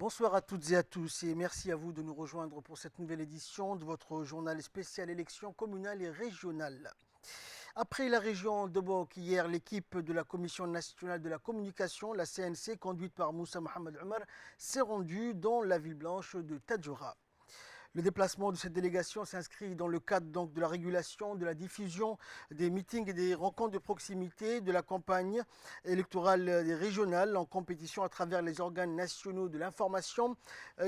Bonsoir à toutes et à tous et merci à vous de nous rejoindre pour cette nouvelle édition de votre journal spécial élections communales et régionales. Après la région de Bok, hier, l'équipe de la Commission nationale de la communication, la CNC, conduite par Moussa Mohamed Omar, s'est rendue dans la ville blanche de Tadjoura. Le déplacement de cette délégation s'inscrit dans le cadre donc de la régulation, de la diffusion des meetings et des rencontres de proximité de la campagne électorale régionale en compétition à travers les organes nationaux de l'information.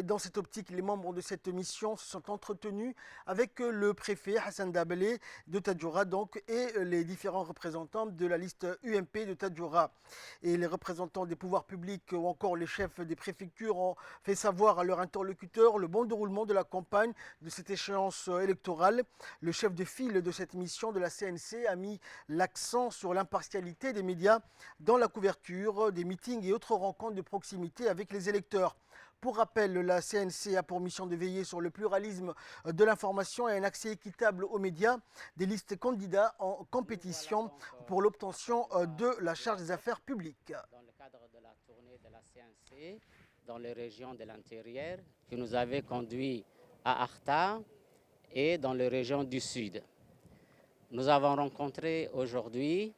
Dans cette optique, les membres de cette mission se sont entretenus avec le préfet Hassan Dabelé de Tadjoura donc, et les différents représentants de la liste UMP de Tadjoura. Et les représentants des pouvoirs publics ou encore les chefs des préfectures ont fait savoir à leurs interlocuteurs le bon déroulement de la campagne de cette échéance électorale. Le chef de file de cette mission de la CNC a mis l'accent sur l'impartialité des médias dans la couverture des meetings et autres rencontres de proximité avec les électeurs. Pour rappel, la CNC a pour mission de veiller sur le pluralisme de l'information et un accès équitable aux médias des listes candidats en compétition pour l'obtention de la charge des affaires publiques. Dans le cadre de la tournée de la CNC dans les régions de l'intérieur, qui nous avait conduit à Arta et dans les régions du Sud. Nous avons rencontré aujourd'hui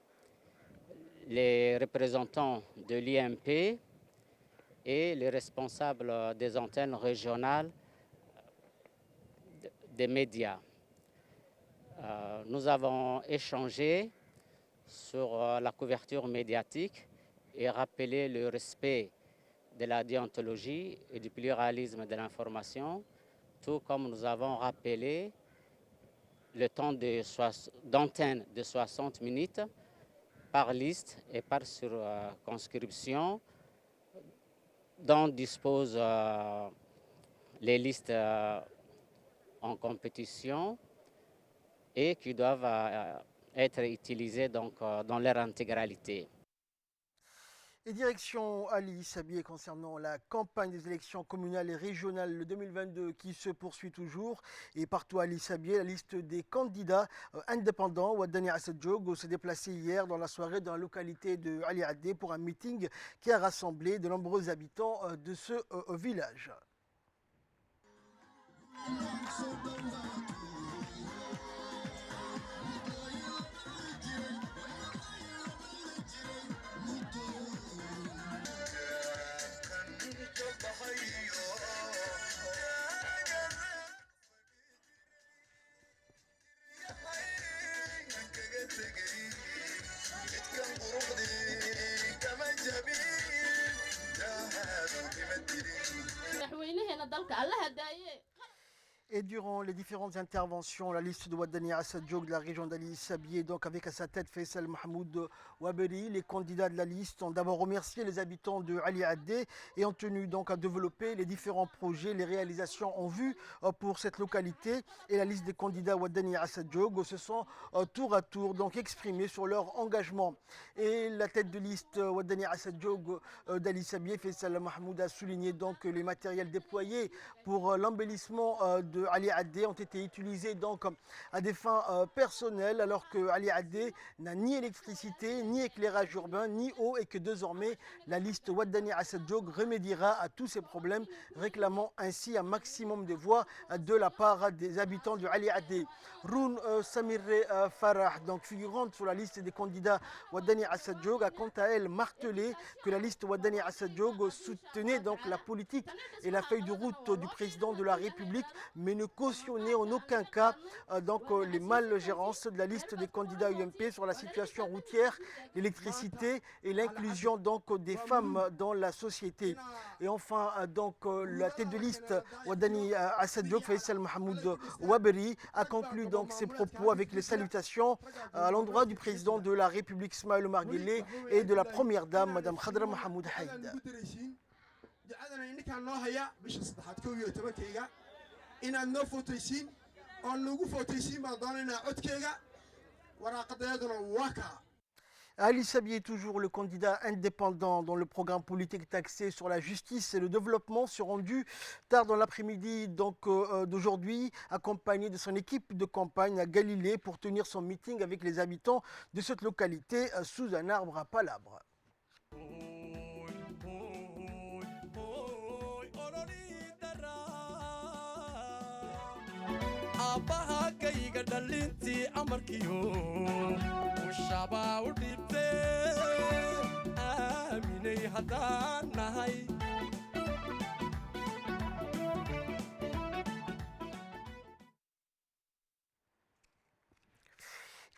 les représentants de l'IMP et les responsables des antennes régionales des médias. Nous avons échangé sur la couverture médiatique et rappelé le respect de la déontologie et du pluralisme de l'information, tout comme nous avons rappelé le temps d'antenne de 60 minutes par liste et par circonscription dont disposent les listes en compétition et qui doivent être utilisées donc, dans leur intégralité. Et direction Ali Sabié concernant la campagne des élections communales et régionales 2022 qui se poursuit toujours. Et partout à Ali Sabié, la liste des candidats indépendants, Wadani Assadjogo, s'est déplacée hier dans la soirée dans la localité de Ali Adé pour un meeting qui a rassemblé de nombreux habitants de ce village. Et durant les différentes interventions, la liste de Wadani Assadjoug de la région d'Ali Sabié, donc avec à sa tête Faisal Mahmoud Waberi, les candidats de la liste ont d'abord remercié les habitants de Ali Adé et ont tenu donc à développer les différents projets, les réalisations en vue pour cette localité. Et la liste des candidats Wadani Assadjoug se sont tour à tour donc exprimés sur leur engagement. Et la tête de liste Wadani Assadjoug d'Ali Sabié, Faisal Mahmoud, a souligné donc que les matériels déployés pour l'embellissement de Ali Adé ont été utilisés donc à des fins personnelles alors que Ali Adé n'a ni électricité, ni éclairage urbain, ni eau et que désormais la liste Wadani Assadjoug remédiera à tous ces problèmes, réclamant ainsi un maximum de voix de la part des habitants de Ali Adé. Roun Samiré Farah, donc figurante sur la liste des candidats Wadani Assadjoug, a quant à elle martelé que la liste Wadani Assadjoug soutenait donc la politique et la feuille de route du président de la République, mais ne cautionnait en aucun cas les malgérances de la liste des candidats UMP sur la situation routière, l'électricité et l'inclusion donc des femmes dans la société. Et enfin la tête de liste Wadani Assadjoug, Faisal Mahmoud Waberi, a conclu donc ses propos avec les salutations à l'endroit du président de la République Ismaël Omar Guelleh et de la première dame Madame Khadra Mahmoud Haïd. inaad noo footaysiin oon lagu footaysiin baan doonaynaa codkeyga waraaqadeeduna waa kaa. Ali Sabié est toujours le candidat indépendant dont le programme politique axé sur la justice et le développement se rendu tard dans l'après-midi d'aujourd'hui, accompagné de son équipe de campagne à Galilée pour tenir son meeting avec les habitants de cette localité sous un arbre à palabres. dhalintii amarkiyo ushabaa u dhibte aaminay haddaan nahay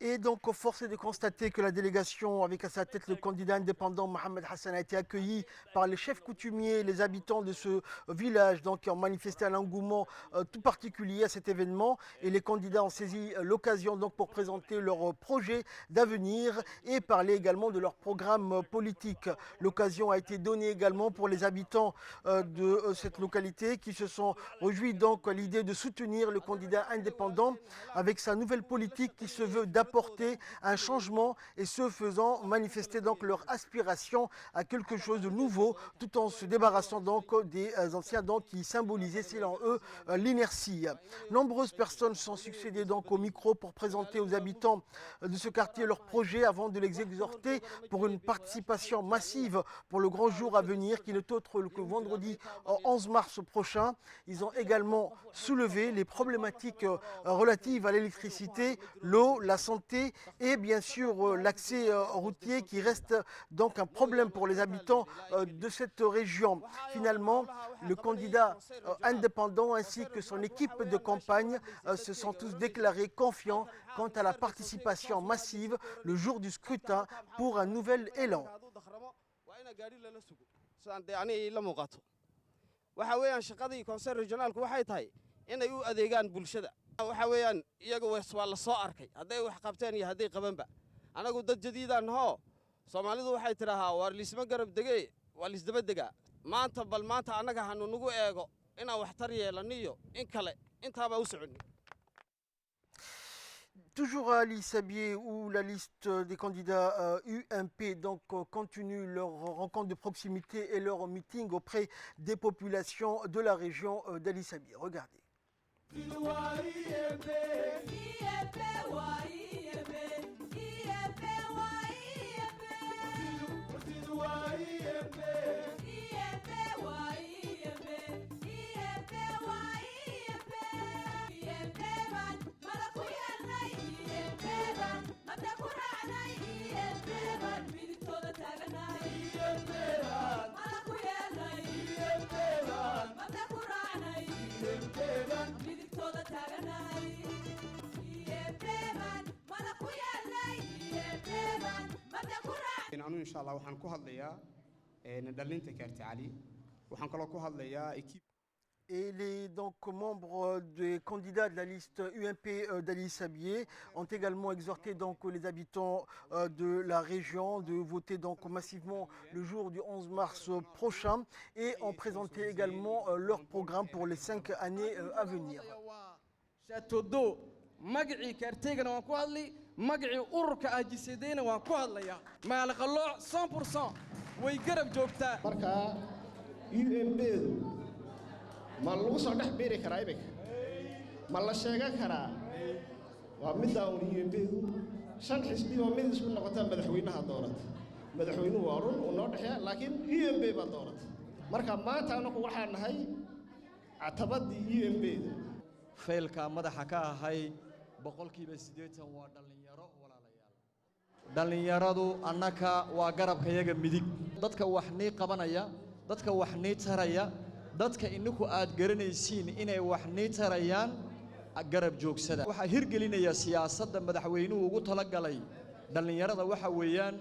Et donc, force est de constater que la délégation, avec à sa tête le candidat indépendant Mohamed Hassan, a été accueillie par les chefs coutumiers, les habitants de ce village, donc, qui ont manifesté un engouement tout particulier à cet événement. Et les candidats ont saisi l'occasion donc pour présenter leur projet d'avenir et parler également de leur programme politique. L'occasion a été donnée également pour les habitants de cette localité qui se sont réjouis donc à l'idée de soutenir le candidat indépendant avec sa nouvelle politique qui se veut d'apporter un changement et ce faisant manifester donc leur aspiration à quelque chose de nouveau tout en se débarrassant donc des anciens donc qui symbolisaient selon eux l'inertie. Nombreuses personnes se sont succédées donc au micro pour présenter aux habitants de ce quartier leur projet avant de les exhorter pour une participation massive pour le grand jour à venir qui n'est autre que vendredi 11 mars prochain. Ils ont également soulevé les problématiques relatives à l'électricité, l'eau, la santé et bien sûr l'accès routier qui reste donc un problème pour les habitants de cette région. Finalement, le candidat indépendant ainsi que son équipe de campagne se sont tous déclarés confiants quant à la participation massive le jour du scrutin pour un nouvel élan. waxa weeyaan iyaga waa la soo arkay haday wax qabteen iyo haday qabanba anagu dad jadiidaan ho Soomaalidu waxay tiraahaa war lisma garab degay waa lisdaba degaa maanta bal maanta anaga hanu nagu eego ina wax tar yeelaniyo in kale intaaba u socon. Toujours à Ali Sabié où la liste des candidats UMP donc continue leur rencontre de proximité et leur meeting auprès des populations de la région d'Ali Sabié. Regardez. إن شاء الله وحن كهضليا ندلين تكرت علي وحن كلا كهضليا équipe. Et les donc, membres des candidats de la liste UMP d'Ali Sabié ont également exhorté donc, les habitants de la région de voter donc, massivement le jour du 11 mars prochain et ont présenté également leur programme pour les 5 années à venir. magacii kaarteegana waan ku hadli magacii ururka aajisadeyna waan ku hadlaya maal qalooc 100% way garab joogtaa marka UMP ma lagu soo dhex beeri karaa iminka ma la sheegan karaa waa midda UMP shan xisbi oo mid isku noqota madaxweynaha doorata madaxweynuhu waa run oo noo dhaxaya laakiin UMP ba doorata marka maanta anagu waxaan nahay atabadii UMP faylka madaxa ka ahay boqolkiiba 80 waa dhalinyaro walaalayaal dhalinyaradu annaka waa garabkayaga midig dadka wax nii qabanaya dadka wax nii taraya dadka ininku aad garanaysiin inay wax nii tarayaan garab joogsada waxa hirgelinaya siyaasadda madaxweynuhu ugu tala galay dhalinyarada waxa weeyaan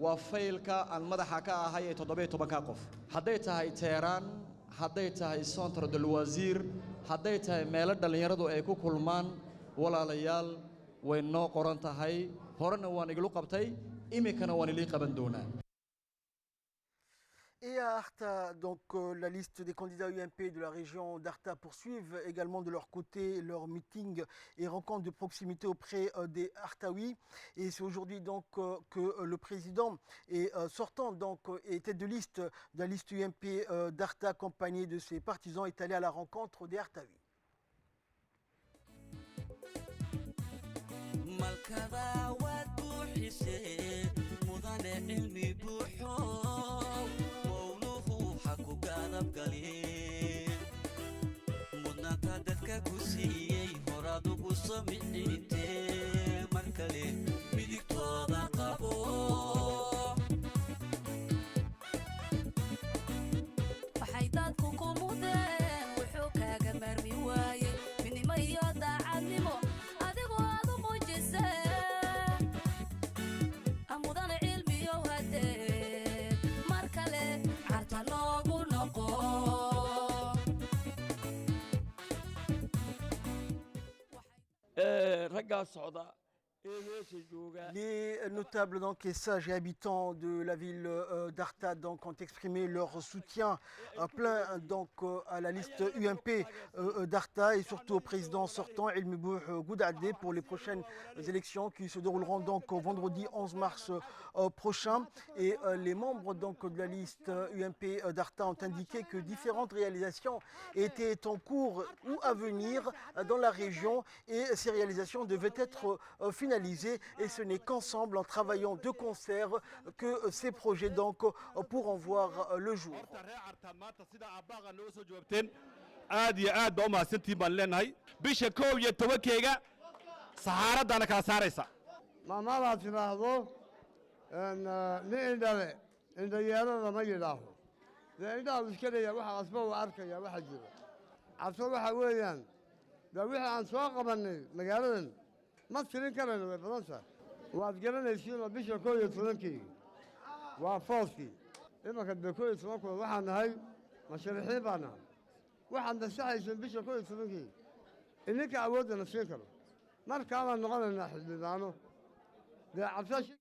waa faylka aan madaxa ka ahay 17 qof haday tahay Teheraan haday tahay Centre de Loisirs haday tahay meelo dhalinyaradu ay ku kulmaan walaalayaal way noo qoran tahay horena waan iglu qabtay imikana waan ilii qaban doonaa. Et à Arta, donc la liste des candidats UMP de la région d'Arta poursuivent également de leur côté leur meeting et rencontre de proximité auprès des Artaouis. Et c'est aujourd'hui donc que le président est sortant donc et tête de liste de la liste UMP d'Arta accompagné de ses partisans est allé à la rencontre des Artaouis. mudnaanta dadka ku siiyey horaad ugu soo micintee raggaa socda. Les notables donc, et sages et habitants de la ville d'Arta donc, ont exprimé leur soutien plein donc, à la liste UMP d'Arta et surtout au président sortant Hilmi Bouh Goudadé pour les prochaines élections qui se dérouleront donc vendredi 11 mars prochain. Et les membres donc, de la liste UMP d'Arta ont indiqué que différentes réalisations étaient en cours ou à venir dans la région et ces réalisations devaient être finalisées. Et ce n'est qu'ensemble, en travaillant de concert, que ces projets donc pourront voir le jour. aad iyo aad baa u mahadsantiin baan leenahay bisha 11 saxaaradana kala saaraysa maamaadaad tidhaahdo nin indhale indhayeelada ma yidhaaho dee indhahaadu iska leeyahay waxa asba uu arkaya waxa jira cabso waxa weeyaan dee wixii aan soo qabannay magaaladan ma tirin karayno way badan tahay waad garanaysiinoo bisha 11 waa fooskii imanka dee 11 waxaan nahay masharixiin baan nahay waxaad nasaxaysan bisha 11 idinka awoodana siin karo markaabaan noqonaynaa xildhibaano dee cabsashi.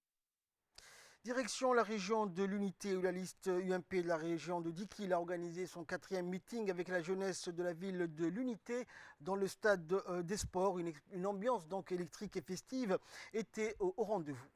Direction la région de l'unité où la liste UMP de la région de Dikil a organisé son 4e meeting avec la jeunesse de la ville de l'unité dans le stade des sports. Une ambiance donc électrique et festive était au rendez-vous.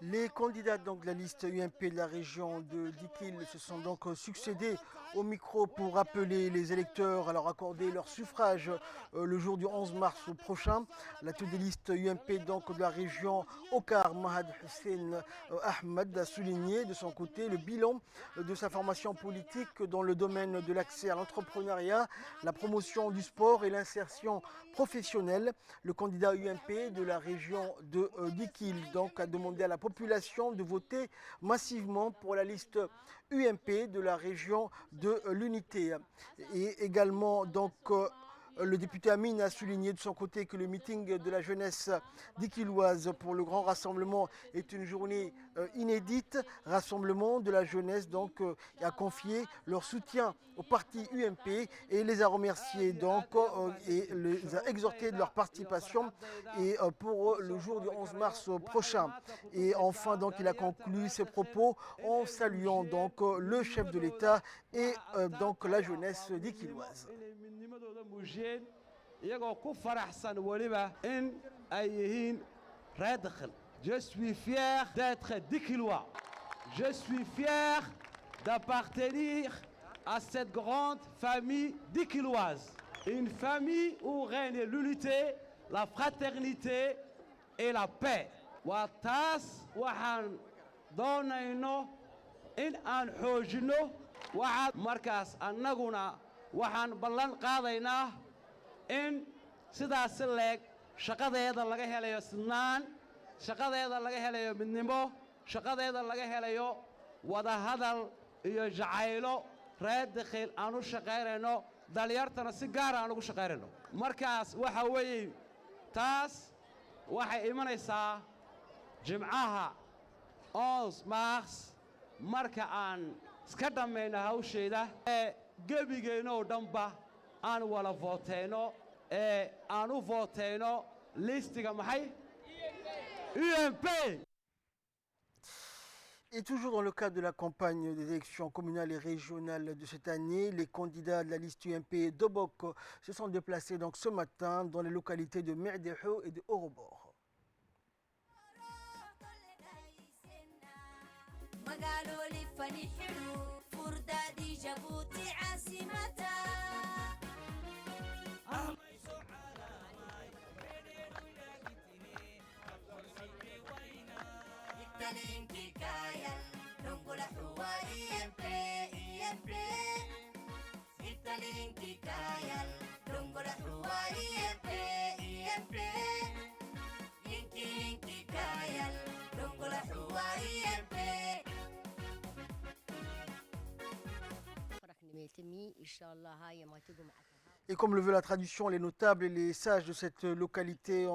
Les candidats donc, de la liste UMP de la région de Dikil se sont donc succédés au micro pour appeler les électeurs à leur accorder leur suffrage le jour du 11 mars prochain. La tête des listes UMP donc, de la région Okar Mahad Hussein Ahmed a souligné de son côté le bilan de sa formation politique dans le domaine de l'accès à l'entrepreneuriat, la promotion du sport et l'insertion professionnelle. Le candidat UMP de la région de Dikil donc, a demandé à la population de voter massivement pour la liste UMP de la région de l'unité. Et également donc le député Amin a souligné de son côté que le meeting de la jeunesse dikiloise pour le grand rassemblement est une journée inédite. Rassemblement de la jeunesse donc a confié leur soutien au parti UMP et les a remerciés donc et les a exhortés de leur participation et pour le jour du 11 mars prochain. Et enfin donc il a conclu ses propos en saluant donc le chef de l'État et donc la jeunesse dikiloise. Je suis fier d'être dikilois. Je suis fier d'appartenir à cette grande famille dikiloise. Une famille où règne l'unité, la fraternité et la paix. Watas waxaan doonayno in aan xoojino waxaad markaas annaguna waxaan ballan qaadaynaa in sidaas leeg shaqadeeda laga helayo sidnaan, shaqadeeda laga helayo midnimo, shaqadeeda laga helayo wada hadal iyo jacaylo reer Dikil aan u shaqaynayno, dhalinyartana si gaar aan ugu shaqaynayno. Markaas waxa weeye taas waxay imanaysaa jimcaha 11 mars marka aan iska dhamayno hawsheeda gebigeenna oo dhanba aan wala vooteyno aan u vooteyno listiga maxay UMP. Et toujours dans le cadre de la campagne des élections communales et régionales de cette année, les candidats de la liste UMP Dobok se sont déplacés donc ce matin dans les localités de Merdeho et de Orobor. Et comme le veut la tradition, les notables et les sages de cette localité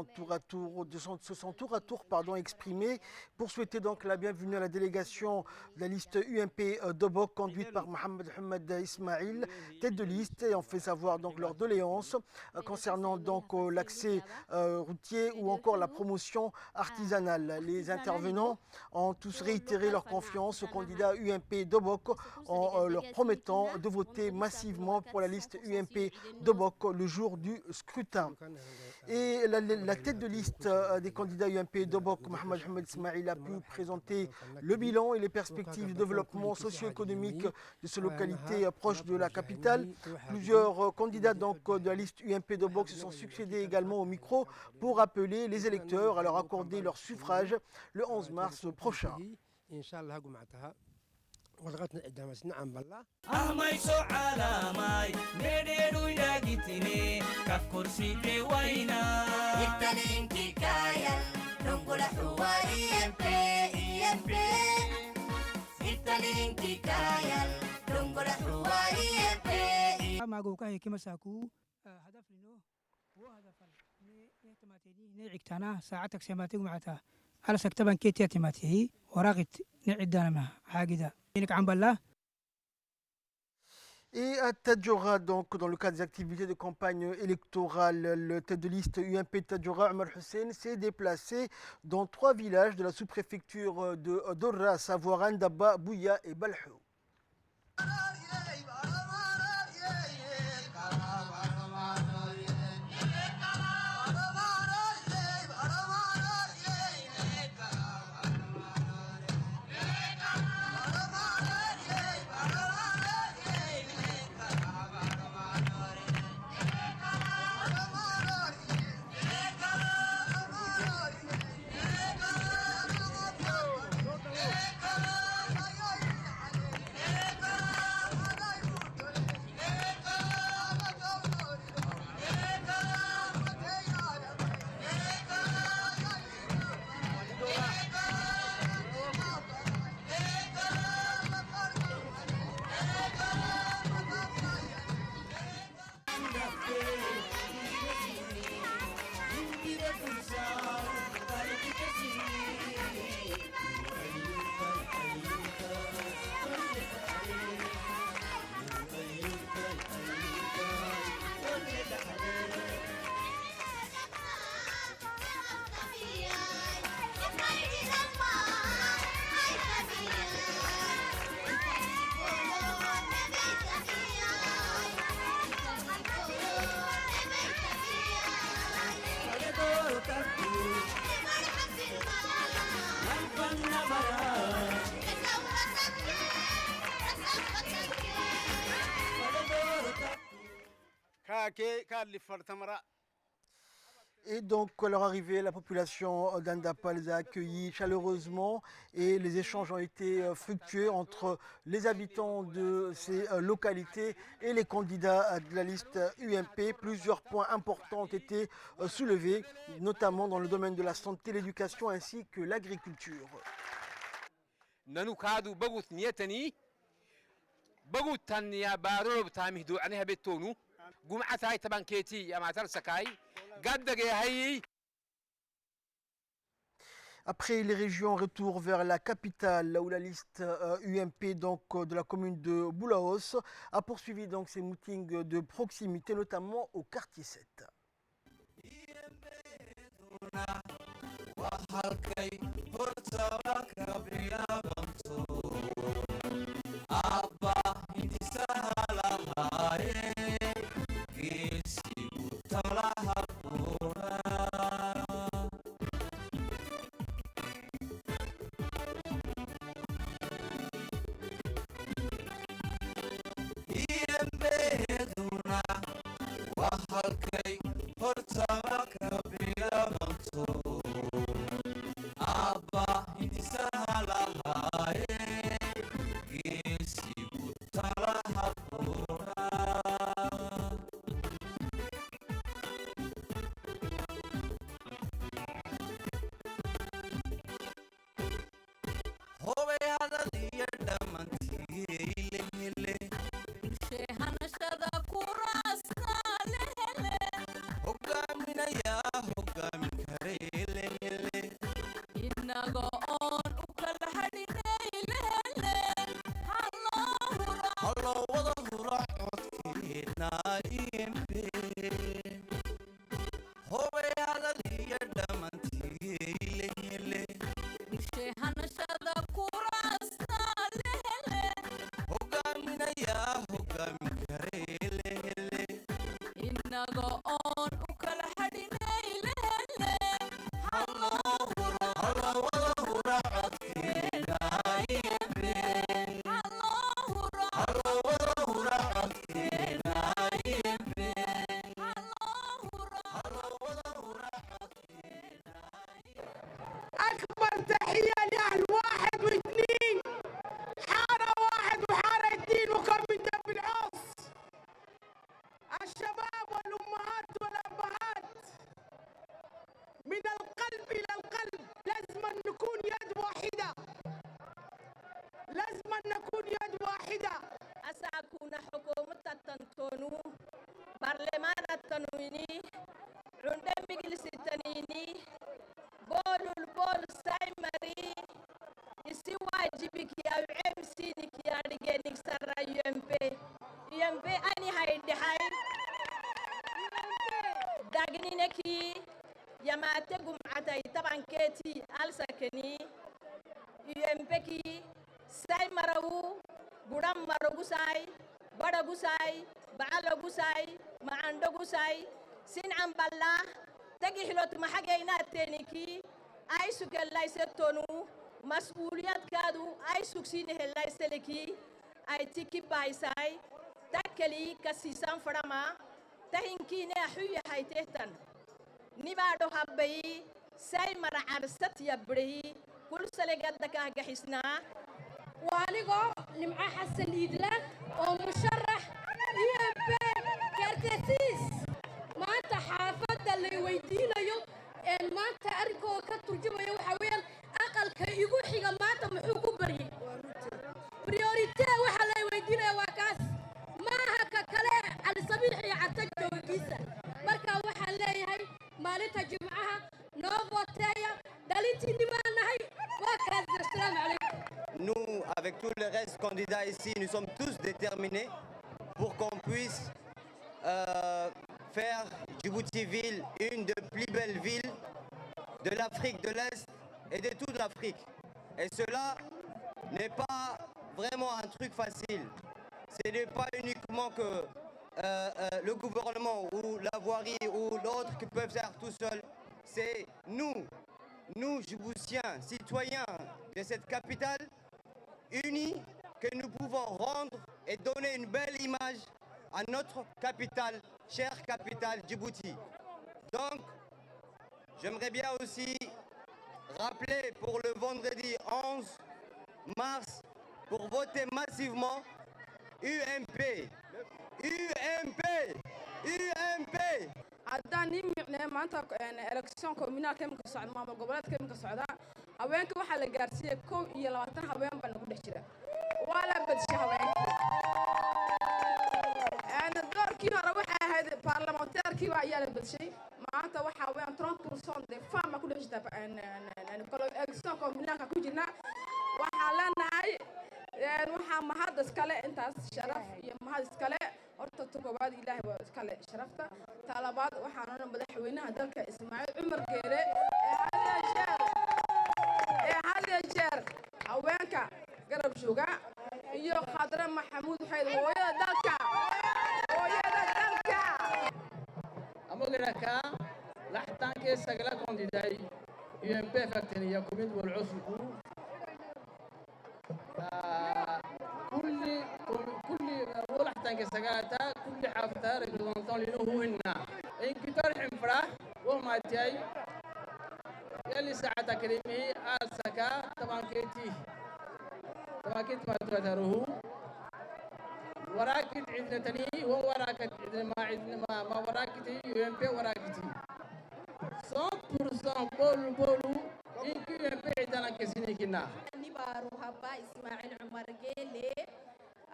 se sont tour à tour exprimés pour souhaiter donc la bienvenue à la délégation de la liste UMP Dobok conduite par Mohamed Hamad Ismail, tête de liste, et ont fait savoir donc leurs doléances concernant donc l'accès routier ou encore la promotion artisanale. Les intervenants ont tous réitéré leur confiance au candidat UMP Dobok en leur promettant de voter massivement pour la liste UMP Dobok le jour du scrutin. Et la tête de liste des candidats UMP Dobok, Mohamed Hamad Ismail, a pu présenter le bilan et les perspectives de développement socio-économique de ces localités proches de la capitale. Plusieurs candidats donc de la liste UMP Dobok se sont succédés également au micro pour appeler les électeurs à leur accorder leur suffrage le 11 mars prochain. ورغتنا قدامس نعم بالله ما يسوع على ماي ميدو يلاقيتني كف كرسي في وينا يتلين كيكايا نقول حواري ام بي يتلين كيكايا نقول حواري ام بي ما جو كاي كما ساكو هدف لنو هو هدف نعتماتي نعكتنا ساعتك سماتي معتها على سكتبان كيتي اعتماتي وراغت نعدنا ما حاجه Et à Tadjoura, donc, dans le cadre des activités de campagne électorale, le tête de liste UMP Tadjoura, Omar Hussein, s'est déplacé dans 3 villages de la sous-préfecture de Dorra, à savoir Andaba, Bouya et Balhou. Et donc, à leur arrivée, la population d'Andapa les a accueillis chaleureusement et les échanges ont été fructueux entre les habitants de ces localités et les candidats de la liste UMP. Plusieurs points importants ont été soulevés, notamment dans le domaine de la santé, l'éducation ainsi que l'agriculture. Après les régions, retour vers la capitale où la liste UMP donc, de la commune de Boulaos a poursuivi donc ses meetings de proximité, notamment au quartier 7. أكبر تحية لأهل واحد واثنين حارة واحد وحارة اثنين وكم دب العوص الشباب والأمهات والأبهات من القلب إلى القلب لازم نكون يد واحدة لازم نكون يد واحدة أساكون حكومة التنتونو برلمان التنويني عند مجلس التنيني بول البول سايمري يسي واجبك يا عم سينك يا رجالك سر يمبي أني هاي دحاي داغنينكي يا ما تقوم عتاي طبعا كيتي ألسكني يمبكي سايمرو بدم مرو ساي بڑا ساي بعلو ساي معندو ساي سين عم بالله تجي حلوت ما حاجينا تانيكي أي سك الله يستونو مسؤوليات كادو أي سكسين الله يسلكي أي تيكي بايساي تكلي كسيسان فرما تهينكي نحوي هاي تهتن نبادو حبي ساي مرة عرست يبري كل سلقة دكاه جحسنا وانيقو نمع حسن إدلا ومشرح EMP كارتيسيس ما أنت حافظ اللي ويدينا يو إن ما أنت أرجو كترجمة يو حويل أقل كيقول حاجة ما أنت محوكو بري بريوريتي وحلا ويدينا وكاس ما هكا كلا على سبيل حي عتجو وكيسة مركا وحلا هاي مالتها جمعها نوفوتايا داليتي نمانا هاي وكاس السلام عليكم. Nous, avec tous les restes candidats ici, nous sommes tous déterminés pour qu'on puisse faire Djibouti-Ville une des plus belles villes de l'Afrique de l'Est et de toute l'Afrique. Et cela n'est pas vraiment un truc facile. Ce n'est pas uniquement que le gouvernement ou la voirie ou l'autre qui peuvent faire tout seul. C'est nous, Djiboutiens, citoyens de cette capitale, unis, que nous pouvons rendre et donner une belle image à notre capitale, chère capitale Djibouti. Donc, j'aimerais bien aussi rappeler pour le vendredi 11 mars, pour voter massivement UMP. UMP. UMP. عداني ما أنت إلكشن كومينال كم كسر ما مقبلات كم كسر هواين كوا حلا جارسية كو يلاتن هواين بنقول دشرة ولا بدش هواين أنا الدور كي هروح هذا برلمانتير كي وعيال بدشي maanta waxaa weeyaan 30% des femmes ku dhex jirta élection communale ku jirna waxaan leenahay waxaa mahad iskale intaas sharaf iyo mahad iskale horta koobaad ilaahay waa iskale sharafta talabaad waxaan madaxweynaha dalka Ismaaciil Cumar Geele هذا الجار هوانك قرب شوقا iyo khadra maxamuud xayd hooyada dalka amagiraka laxtaanke sagala kondiday UMP factory kumid wal cusub كل ولحتانك سجاتا كل حافظة رجلونتون لنه هنا إن كتر حمفرة وما تاي يلي ساعة كريمي أسكا طبعا كيتي ما تروه وراكت عندنا تاني وراكت عندنا ما وراكتي UMP وراكتي 100% بولو إن UMP عندنا كسيني كنا نبارو هبا إسماعيل عمر جيلي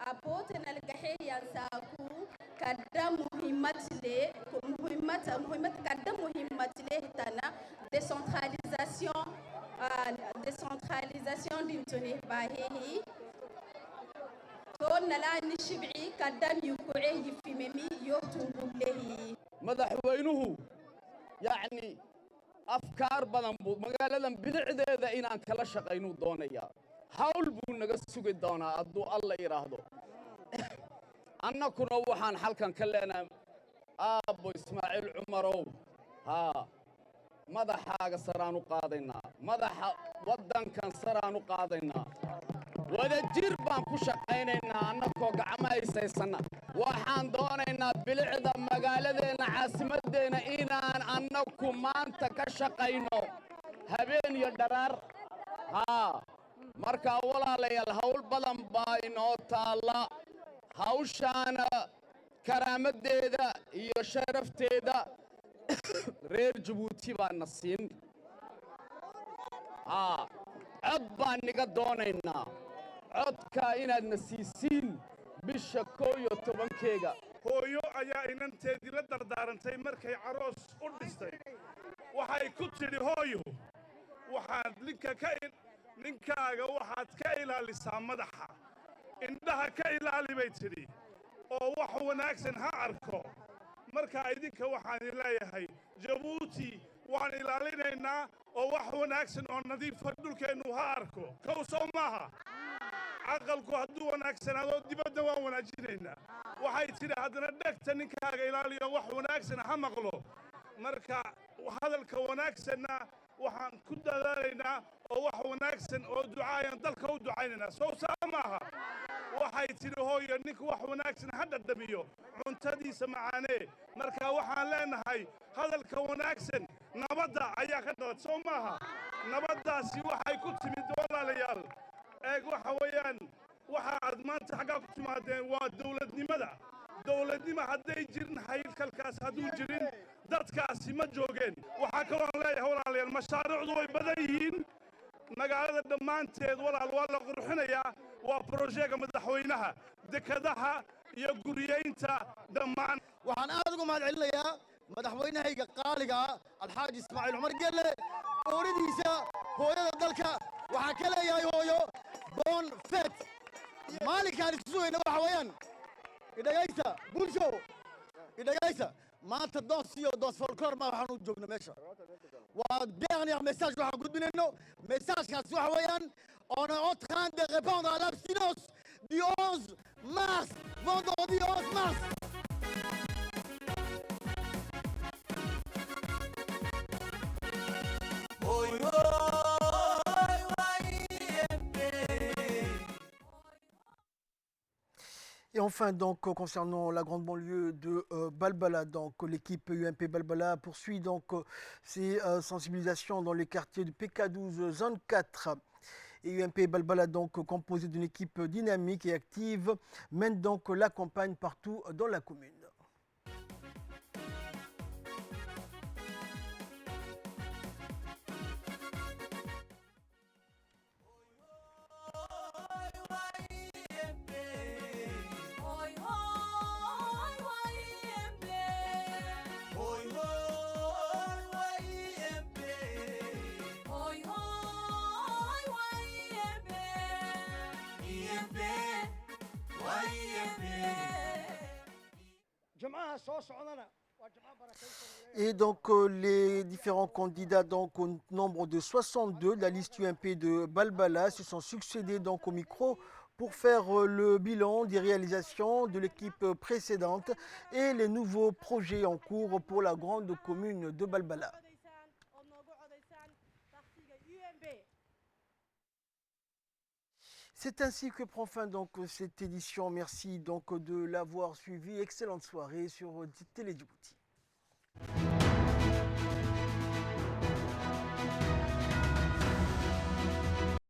أبوتنا الكحية ساكو كدام مهمة كدام مهمة تنا décentralisation d'intone bahehi تون لا نشبعي كدام يكوعي في ممي يوتنبولهي مدحوينه يعني أفكار بدن بود مقالة بدعدة إن أن كلا شقينو دونيا حاول بون نقصوك الدونا أدو الله يراهدو أنا كنا وحان حلقا كلنا أبو إسماعيل عمرو ها مدحا سرانو قادينا مدحا ودن كان سرانو قادينا وذا جربان كشقينينا أنكو قعما يسيسنا waxaan doonaynaa bilicda magaaladeena caasimadeena inaan annagu maanta ka shaqayno habeen iyo dharaar marka walaalayaal hawl badan baa inoo taalla hawshaana karaamadeeda iyo sharafteeda reer Jabuuti baa na siin cod baan niga doonaynaa codka inaad na siisiin bisha 11keega hooyo ayaa inanteedii la dardaarantay markay aroos u dhistay waxay ku tiri hooyo waxaad ninkaaga waxaad ka ilaalisaa madaxa indhaha ka ilaali bay tiri oo wax wanaagsan ha arko marka idinka waxaan leeyahay Jabuuti waan ilaalinaynaa oo wax wanaagsan oo nadiif ah dhulkeenu ha arko kow soo maaha aqalku hadduu wanaagsanaado dibadda waan wanaajinaynaa waxay tiri haddana dhegta ninkaaga ilaaliyo wax wanaagsan ha maqlo marka hadalka wanaagsanna waxaan ku dadaalaynaa oo wax wanaagsan oo ducaayaan dalka u ducaynaynaa soo saamaha waxay tiri hooyo ninku wax wanaagsan ha dhadhamiyo cuntadiisa macaanee marka waxaan leenahay hadalka wanaagsan nabadda ayaa ka dhalad soo maaha nabaddaasi waxay ku timid walaalayaal eeg waxa weeyaan waxa aad maanta xaggaa ku timaadeen waa dowladnimo hadday jirin haykalkaas hadduu jirin dadkaasi ma joogeen waxaa kaloo leeyahay walaalayaal mashaariicdu way badan yihiin magaalada dhammaanteed walaal waa la qurxinayaa waa brojeega madaxweynaha dekadaha iyo guriyeynta dhammaan waxaan aad ugu mahadcelinayaa madaxweynahayga qaaliga alxaaji ismaaciil cumar gelle ooridiisa hooyada dalka waxaa ka leeyahay hooyo bon fet maalinkaan isu sugayna waxa weeyaan idhagaysa bulsho idhagaysa maanta doos iyo doos folklor ma waxaan u joogno meesha waa dernier message waxaan gudbinayno messagekaas waxa weeyaan on est en train de répondre à l'abstinence du 11 mars vendredi 11 mars Et enfin, donc, concernant la grande banlieue de Balbala, donc l'équipe UMP Balbala poursuit donc ses sensibilisations dans les quartiers de PK12 zone 4. Et UMP Balbala, donc composée d'une équipe dynamique et active, mène donc la campagne partout dans la commune. Et donc les différents candidats donc au nombre de 62 de la liste UMP de Balbala se sont succédés donc au micro pour faire le bilan des réalisations de l'équipe précédente et les nouveaux projets en cours pour la grande commune de Balbala. C'est ainsi que prend fin donc cette édition. Merci donc de l'avoir suivi. Excellente soirée sur Télé Djibouti.